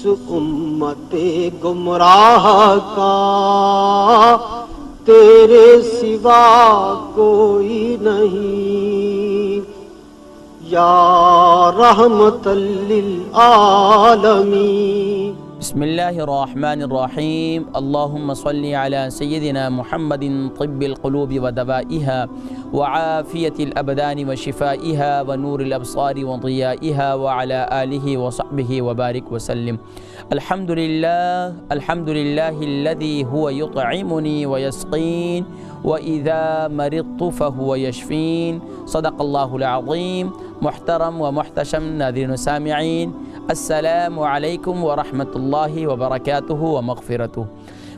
امت گمراہ کا تیرے سوا کوئی نہیں، یا رحمت للعالمین۔ بسم اللہ الرحمن الرحیم، اللہم صلی علی سیدنا محمد طب القلوب ودوائها وعافیت الابدان وشفائها ونور الابصار وضیائها وعلى آلہ وصحبہ وبارک وسلم۔ الحمدللہ الذی هو یطعمنی ویسقین وإذا مرضت فهو یشفین۔ صدق اللہ العظیم۔ محترم و محتشم ناظرین و سامعین، السلام علیکم ورحمۃ اللہ وبرکاتہ و مغفرتہ۔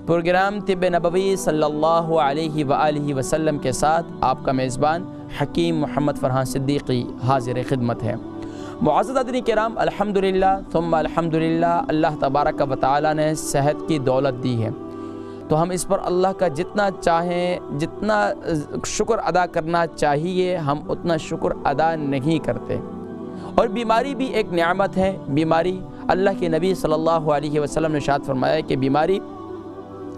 پروگرام طب نبوی صلی اللہ علیہ وآلہ وسلم کے ساتھ آپ کا میزبان حکیم محمد فرحان صدیقی حاضر خدمت ہے۔ معزز حاضرین کرام، الحمدللہ ثم الحمدللہ، اللہ تبارک و تعالی نے صحت کی دولت دی ہے، تو ہم اس پر اللہ کا جتنا چاہیں، جتنا شکر ادا کرنا چاہیے، ہم اتنا شکر ادا نہیں کرتے۔ اور بیماری بھی ایک نعمت ہے۔ بیماری، اللہ کے نبی صلی اللہ علیہ وسلم نے ارشاد فرمایا کہ بیماری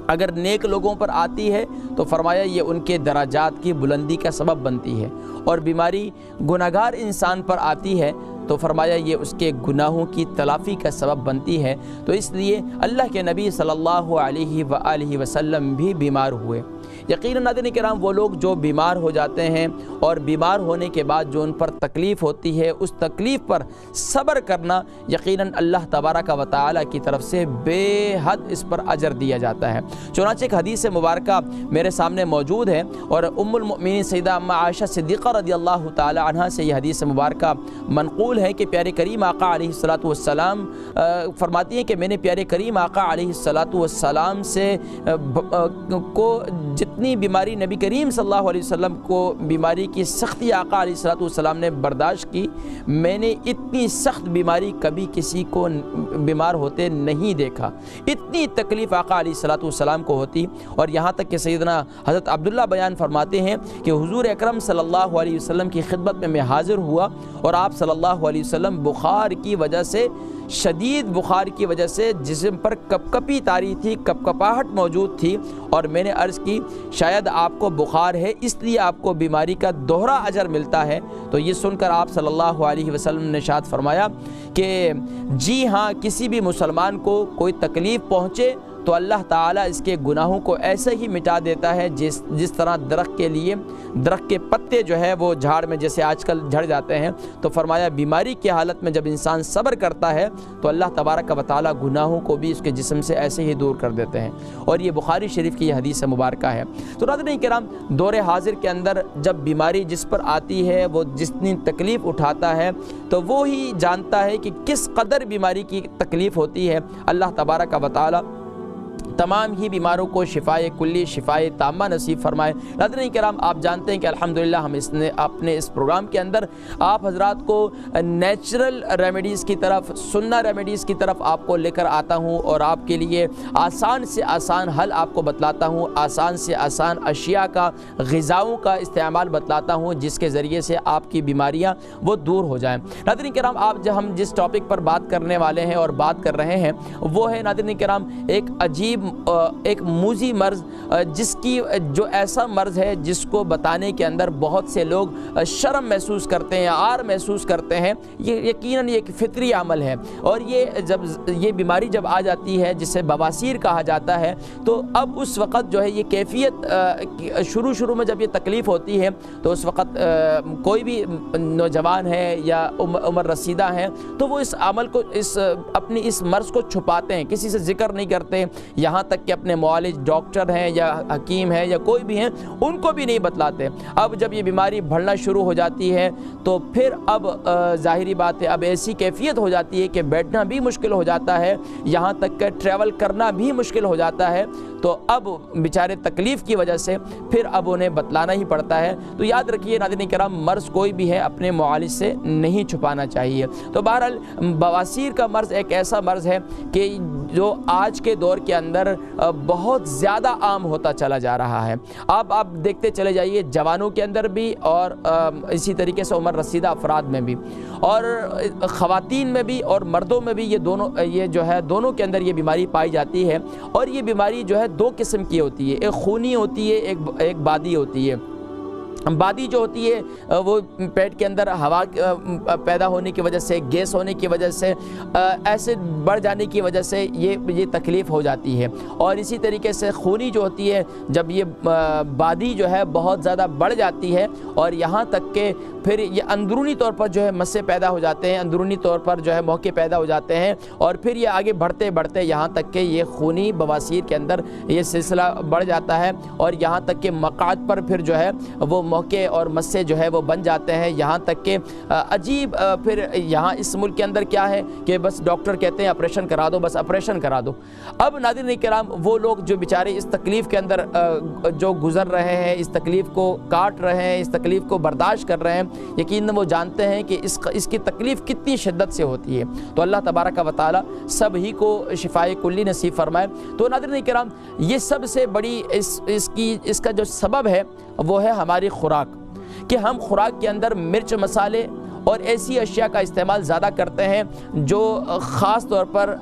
اگر نیک لوگوں پر آتی ہے تو فرمایا یہ ان کے درجات کی بلندی کا سبب بنتی ہے، اور بیماری گناہگار انسان پر آتی ہے تو فرمایا یہ اس کے گناہوں کی تلافی کا سبب بنتی ہے۔ تو اس لیے اللہ کے نبی صلی اللہ علیہ وآلہ وسلم بھی بیمار ہوئے۔ یقیناً ناظرین کرام، وہ لوگ جو بیمار ہو جاتے ہیں اور بیمار ہونے کے بعد جو ان پر تکلیف ہوتی ہے، اس تکلیف پر صبر کرنا یقیناً اللہ تبارک و تعالی کی طرف سے بے حد اس پر اجر دیا جاتا ہے۔ چنانچہ ایک حدیث مبارکہ میرے سامنے موجود ہے، اور ام المؤمنین سیدہ ام عائشہ صدیقہ رضی اللہ تعالی عنہا سے یہ حدیث مبارکہ منقول ہے کہ پیارے کریم آقا علیہ الصلوۃ والسلام فرماتی ہیں کہ میں نے پیارے کریم آقا علیہ الصلوۃ والسلام سے کو جتنی بیماری نبی کریم صلی اللہ علیہ وسلم کو بیماری کی سختی آقا علیہ الصلوۃ والسلام نے برداشت کی، میں نے اتنی سخت بیماری کبھی کسی کو بیمار ہوتے نہیں دیکھا، اتنی تکلیف آقا علیہ الصلوۃ والسلام کو ہوتی۔ اور یہاں تک کہ سیدنا حضرت عبداللہ بیان فرماتے ہیں کہ حضور اکرم صلی اللہ علیہ وسلم کی خدمت میں حاضر ہوا، اور آپ صلی اللہ علیہ وسلم بخار کی وجہ سے، شدید بخار کی وجہ سے جسم پر کپکپی طاری تھی، کپکپاہٹ موجود تھی، اور میں نے عرض کی شاید آپ کو بخار ہے اس لیے آپ کو بیماری کا دوہرا اجر ملتا ہے۔ تو یہ سن کر آپ صلی اللہ علیہ وسلم نے ارشاد فرمایا کہ جی ہاں، کسی بھی مسلمان کو کوئی تکلیف پہنچے تو اللہ تعالیٰ اس کے گناہوں کو ایسے ہی مٹا دیتا ہے جس طرح درخت کے لیے درخت کے پتے جو ہے وہ جھاڑ میں جیسے آج کل جھڑ جاتے ہیں۔ تو فرمایا بیماری کی حالت میں جب انسان صبر کرتا ہے تو اللہ تبارک و تعالیٰ گناہوں کو بھی اس کے جسم سے ایسے ہی دور کر دیتے ہیں، اور یہ بخاری شریف کی یہ حدیث مبارکہ ہے۔ تو ناظرین کرام، دور حاضر کے اندر جب بیماری جس پر آتی ہے، وہ جتنی تکلیف اٹھاتا ہے تو وہ ہی جانتا ہے کہ کس قدر بیماری کی تکلیف ہوتی ہے۔ اللہ تبارک و تعالیٰ تمام ہی بیماروں کو شفائے کلی، شفائے تامہ نصیب فرمائے۔ ناظرین کرام، آپ جانتے ہیں کہ الحمدللہ ہم اپنے اس پروگرام کے اندر آپ حضرات کو نیچرل ریمیڈیز کی طرف، سنہ ریمیڈیز کی طرف آپ کو لے کر آتا ہوں، اور آپ کے لیے آسان سے آسان حل آپ کو بتلاتا ہوں، آسان سے آسان اشیاء کا، غذاؤں کا استعمال بتلاتا ہوں جس کے ذریعے سے آپ کی بیماریاں وہ دور ہو جائیں۔ ناظرین کرام، ہم جس ٹاپک پر بات کرنے والے ہیں اور بات کر رہے ہیں وہ ہے ناظرین کرام ایک عجیب، ایک موذی مرض، جس کی جو ایسا مرض ہے جس کو بتانے کے اندر بہت سے لوگ شرم محسوس کرتے ہیں، عار محسوس کرتے ہیں۔ یہ یقیناً ایک فطری عمل ہے، اور یہ بیماری جب آ جاتی ہے جسے بواسیر کہا جاتا ہے، تو اب اس وقت جو ہے یہ کیفیت شروع میں جب یہ تکلیف ہوتی ہے تو اس وقت کوئی بھی نوجوان ہے یا عمر رسیدہ ہیں تو وہ اس عمل کو، اپنی اس مرض کو چھپاتے ہیں، کسی سے ذکر نہیں کرتے، یہاں تک کہ اپنے معالج ڈاکٹر ہیں یا حکیم ہیں یا کوئی بھی ہیں ان کو بھی نہیں بتلاتے۔ اب جب یہ بیماری بڑھنا شروع ہو جاتی ہے تو پھر اب ظاہری بات ہے، اب ایسی کیفیت ہو جاتی ہے کہ بیٹھنا بھی مشکل ہو جاتا ہے، یہاں تک کہ ٹریول کرنا بھی مشکل ہو جاتا ہے۔ تو اب بیچارے تکلیف کی وجہ سے پھر اب انہیں بتلانا ہی پڑتا ہے۔ تو یاد رکھیے ناظرین کرام، مرض کوئی بھی ہے اپنے معالج سے نہیں چھپانا چاہیے۔ تو بہرحال بواسیر کا مرض ایک ایسا مرض ہے کہ جو آج کے دور کے اندر بہت زیادہ عام ہوتا چلا جا رہا ہے۔ آپ دیکھتے چلے جائیے، جوانوں کے اندر بھی اور اسی طریقے سے عمر رسیدہ افراد میں بھی، اور خواتین میں بھی اور مردوں میں بھی، یہ جو ہے دونوں کے اندر یہ بیماری پائی جاتی ہے۔ اور یہ بیماری جو ہے دو قسم کی ہوتی ہے، ایک خونی ہوتی ہے، ایک بادی ہوتی ہے۔ بادی جو ہوتی ہے وہ پیٹ کے اندر ہوا پیدا ہونے کی وجہ سے، گیس ہونے کی وجہ سے، ایسڈ بڑھ جانے کی وجہ سے یہ تکلیف ہو جاتی ہے۔ اور اسی طریقے سے خونی جو ہوتی ہے، جب یہ بادی جو ہے بہت زیادہ بڑھ جاتی ہے اور یہاں تک کہ پھر یہ اندرونی طور پر جو ہے مسے پیدا ہو جاتے ہیں، اندرونی طور پر جو ہے موقع پیدا ہو جاتے ہیں، اور پھر یہ آگے بڑھتے بڑھتے یہاں تک کہ یہ خونی بواسیر کے اندر یہ سلسلہ بڑھ جاتا ہے، اور یہاں تک کہ مقعد پر پھر جو ہے وہ موقع اور مسے جو ہے وہ بن جاتے ہیں۔ یہاں تک کہ عجیب پھر یہاں اس ملک کے اندر کیا ہے کہ بس ڈاکٹر کہتے ہیں آپریشن کرا دو، بس آپریشن کرا دو۔ اب ناظرین کرام، وہ لوگ جو بیچارے اس تکلیف کے اندر جو گزر رہے ہیں، اس تکلیف کو کاٹ رہے ہیں، اس تکلیف کو برداشت کر رہے ہیں، یقیناً وہ جانتے ہیں کہ اس کی تکلیف کتنی شدت سے ہوتی ہے۔ تو اللہ تبارک و تعالی سب ہی کو شفائے کلی نصیب فرمائے۔ تو ناظرین کرام، یہ سب سے بڑی اس کا جو سبب ہے وہ ہے ہماری خوراک، کہ ہم خوراک کے اندر مرچ مسالے اور ایسی اشیاء کا استعمال زیادہ کرتے ہیں جو خاص طور پر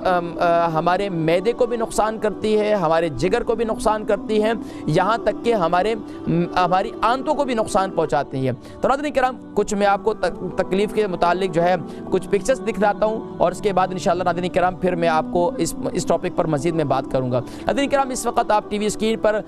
ہمارے معدے کو بھی نقصان کرتی ہے، ہمارے جگر کو بھی نقصان کرتی ہے، یہاں تک کہ ہماری آنتوں کو بھی نقصان پہنچاتی ہے۔ تو ناظرین کرام، کچھ میں آپ کو تکلیف کے متعلق جو ہے کچھ پکچرز دکھاتا ہوں، اور اس کے بعد انشاءاللہ ناظرین کرام پھر میں آپ کو اس ٹاپک پر مزید میں بات کروں گا۔ ناظرین کرام، اس وقت آپ ٹی وی اسکرین پر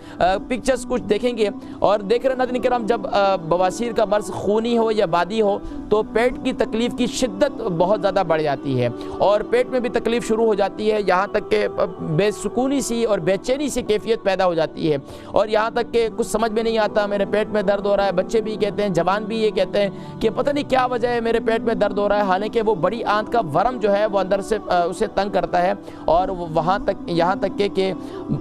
پکچرز کچھ دیکھیں گے، اور دیکھ رہے ہیں ناظرین کرام، جب بواسیر کا مرض خونی ہو یا بادی ہو تو پیٹ کی تکلیف کی شدت بہت زیادہ بڑھ جاتی ہے، اور پیٹ میں بھی تکلیف شروع ہو جاتی ہے، یہاں تک کہ بے سکونی سی اور بے چینی سی کیفیت پیدا ہو جاتی ہے، اور یہاں تک کہ کچھ سمجھ میں نہیں آتا، میرے پیٹ میں درد ہو رہا ہے۔ بچے بھی کہتے ہیں، جوان بھی یہ کہتے ہیں کہ پتہ نہیں کیا وجہ ہے، میرے پیٹ میں درد ہو رہا ہے، حالانکہ وہ بڑی آنت کا ورم جو ہے وہ اندر سے اسے تنگ کرتا ہے، اور یہاں تک کہ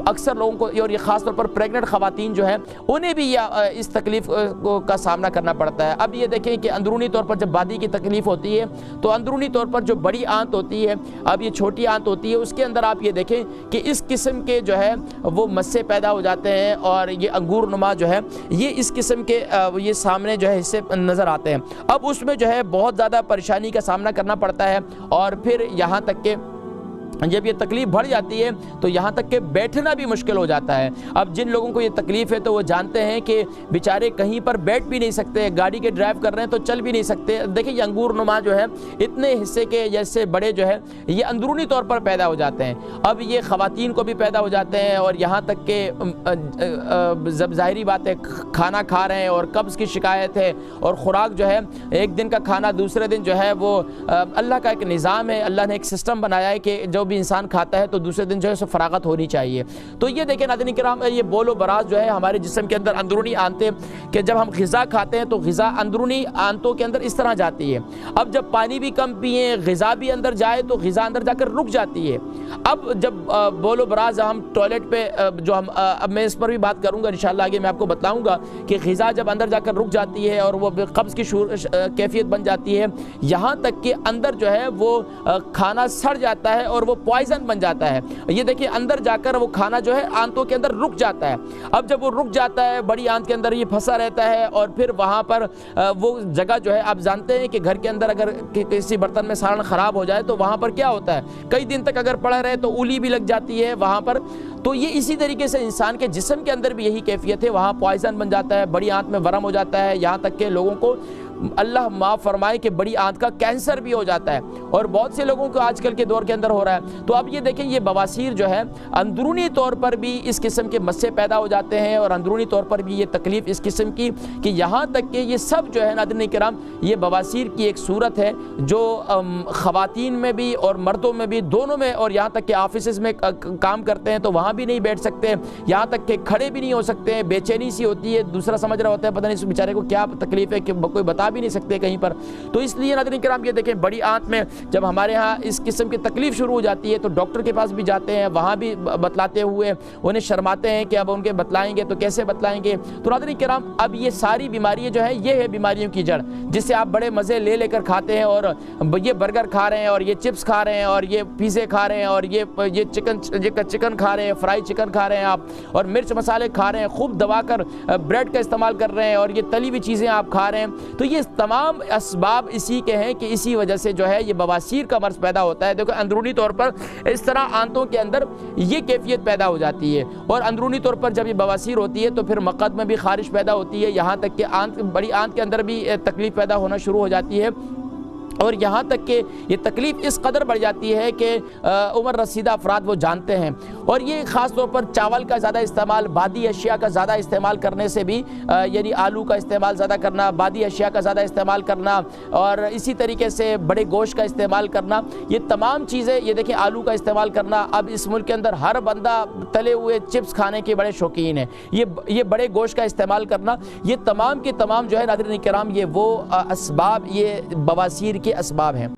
اکثر لوگوں کو، اور یہ خاص طور پر پریگننٹ خواتین جو ہیں انہیں بھی اس تکلیف کا سامنا کرنا پڑتا ہے۔ اب یہ دیکھیں کہ اندرونی طور پر جب بادی کی تکلیف ہوتی ہے تو اندرونی طور پر جو بڑی آنت ہوتی ہے، اب یہ چھوٹی آنت ہوتی ہے، اس کے اندر آپ یہ دیکھیں کہ اس قسم کے جو ہے وہ مسے پیدا ہو جاتے ہیں، اور یہ انگور نما جو ہے یہ اس قسم کے یہ سامنے جو ہے حصے نظر آتے ہیں۔ اب اس میں جو ہے بہت زیادہ پریشانی کا سامنا کرنا پڑتا ہے، اور پھر یہاں تک کہ جب یہ تکلیف بڑھ جاتی ہے تو یہاں تک کہ بیٹھنا بھی مشکل ہو جاتا ہے۔ اب جن لوگوں کو یہ تکلیف ہے تو وہ جانتے ہیں کہ بیچارے کہیں پر بیٹھ بھی نہیں سکتے، گاڑی کے ڈرائیو کر رہے ہیں تو چل بھی نہیں سکتے۔ دیکھیں یہ انگور نما جو ہے اتنے حصے کے جیسے بڑے جو ہے یہ اندرونی طور پر پیدا ہو جاتے ہیں۔ اب یہ خواتین کو بھی پیدا ہو جاتے ہیں، اور یہاں تک کہ جب ظاہری بات ہے کھانا کھا رہے ہیں اور قبض کی شکایت ہے، اور خوراک جو ہے ایک دن کا کھانا دوسرے دن جو ہے وہ اللہ کا ایک نظام ہے، اللہ نے ایک سسٹم بنایا ہے کہ جو بھی انسان کھاتا ہے تو دوسرے دن جو ہے اسے فراغت ہونی چاہیے۔ تو یہ دیکھیں ناظرین کرام، یہ بول و براز جو ہے ہمارے جسم کے اندر اندرونی آنتیں، کہ جب ہم غذا کھاتے ہیں تو غذا اندرونی آنتوں کے اندر اس طرح جاتی ہے۔ اب جب پانی بھی کم پئیں، غذا بھی اندر جائے تو غذا اندر جا کر رک جاتی ہے۔ اب جب بول و براز ہم ٹوائلٹ پہ جو ہم اب میں اس پر بھی بات کروں گا انشاءاللہ، آگے میں آپ کو بتاؤں گا کہ غذا جب اندر جا کر رک جاتی ہے اور وہ قبض کی کیفیت بن جاتی ہے، یہاں تک کہ اندر جو ہے وہ کھانا سڑ جاتا ہے اور وہ پوائزن بن جاتا ہے۔ یہ دیکھیں اندر جا کر وہ کھانا جو ہے آنتوں کے اندر رک جاتا ہے۔ اب جب وہ رک جاتا ہے، بڑی آنت کے اندر یہ پھنسا رہتا ہے، اور پھر وہاں پر وہ جگہ جو ہے آپ جانتے ہیں کہ گھر کے اندر اگر کسی برتن میں سالن خراب ہو جائے تو وہاں پر کیا ہوتا ہے، کئی دن تک اگر پڑا رہے تو اولی بھی لگ جاتی ہے وہاں پر۔ تو یہ اسی طریقے سے انسان کے جسم کے اندر بھی یہی کیفیت ہے، وہاں پوائزن بن جاتا ہے، بڑی آنت میں ورم ہو جاتا ہے، یہاں تک کہ لوگوں کو اللہ معاف فرمائے کہ بڑی آنت کا کینسر بھی ہو جاتا ہے، اور بہت سے لوگوں کو آج کل کے دور کے اندر ہو رہا ہے۔ تو اب یہ دیکھیں یہ بواسیر جو ہے اندرونی طور پر بھی اس قسم کے مسے پیدا ہو جاتے ہیں، اور اندرونی طور پر بھی یہ تکلیف اس قسم کی کہ یہاں تک کہ یہ سب جو ہے ناظرین کرام یہ بواسیر کی ایک صورت ہے جو خواتین میں بھی اور مردوں میں بھی دونوں میں، اور یہاں تک کہ آفیسز میں کام کرتے ہیں تو وہاں بھی نہیں بیٹھ سکتے، یہاں تک کہ کھڑے بھی نہیں ہو سکتے، بے چینی سی ہوتی ہے، دوسرا سمجھ رہا ہوتا ہے پتہ نہیں اس بیچارے کو کیا تکلیف ہے کہ کوئی بتا بھی نہیں سکتے کہیں پر. تو اس لیے ناظرین کرام یہ دیکھیں بڑی آنت میں جب ہمارے ہاں اس قسم کی تکلیف شروع ہو جاتی ہے تو ڈاکٹر کے پاس بھی جاتے ہیں, وہاں بھی بتلاتے ہوئے انہیں شرماتے ہیں کہ اب ان کے بتلائیں گے تو کیسے بتلائیں گے. تو ناظرین کرام اب یہ ساری بیماریاں جو ہے یہ ہے بیماریوں کی جڑ, جس سے آپ بڑے مزے لے کر کھاتے ہیں اور یہ برگر کھا رہے ہیں اور یہ چپس کھا رہے ہیں اور یہ پیزے کھا رہے ہیں اور یہ چکن کھا رہے ہیں, فرائی چکن کھا رہے ہیں آپ, اور مرچ مسالے کھا رہے ہیں, خوب دبا کر بریڈ کا استعمال کر رہے ہیں اور یہ تلی ہوئی چیزیں آپ کھا رہے ہیں. تو یہ تمام اسباب اسی کے ہیں کہ اسی وجہ سے جو ہے یہ بواسیر کا مرض پیدا ہوتا ہے. دیکھو اندرونی طور پر اس طرح آنتوں کے اندر یہ کیفیت پیدا ہو جاتی ہے, اور اندرونی طور پر جب یہ بواسیر ہوتی ہے تو پھر مقعد میں بھی خارش پیدا ہوتی ہے, یہاں تک کہ بڑی آنت کے اندر بھی تکلیف پیدا ہونا شروع ہو جاتی ہے, اور یہاں تک کہ یہ تکلیف اس قدر بڑھ جاتی ہے کہ عمر رسیدہ افراد وہ جانتے ہیں. اور یہ خاص طور پر چاول کا زیادہ استعمال, بادی اشیاء کا زیادہ استعمال کرنے سے بھی, یعنی آلو کا استعمال زیادہ کرنا, بادی اشیاء کا زیادہ استعمال کرنا, اور اسی طریقے سے بڑے گوشت کا استعمال کرنا, یہ تمام چیزیں, یہ دیکھیں آلو کا استعمال کرنا, اب اس ملک کے اندر ہر بندہ تلے ہوئے چپس کھانے کے بڑے شوقین ہیں, یہ بڑے گوشت کا استعمال کرنا, یہ تمام کے تمام جو ہے ناظرین کرام یہ وہ اسباب, یہ بواسیر کے اسباب ہیں.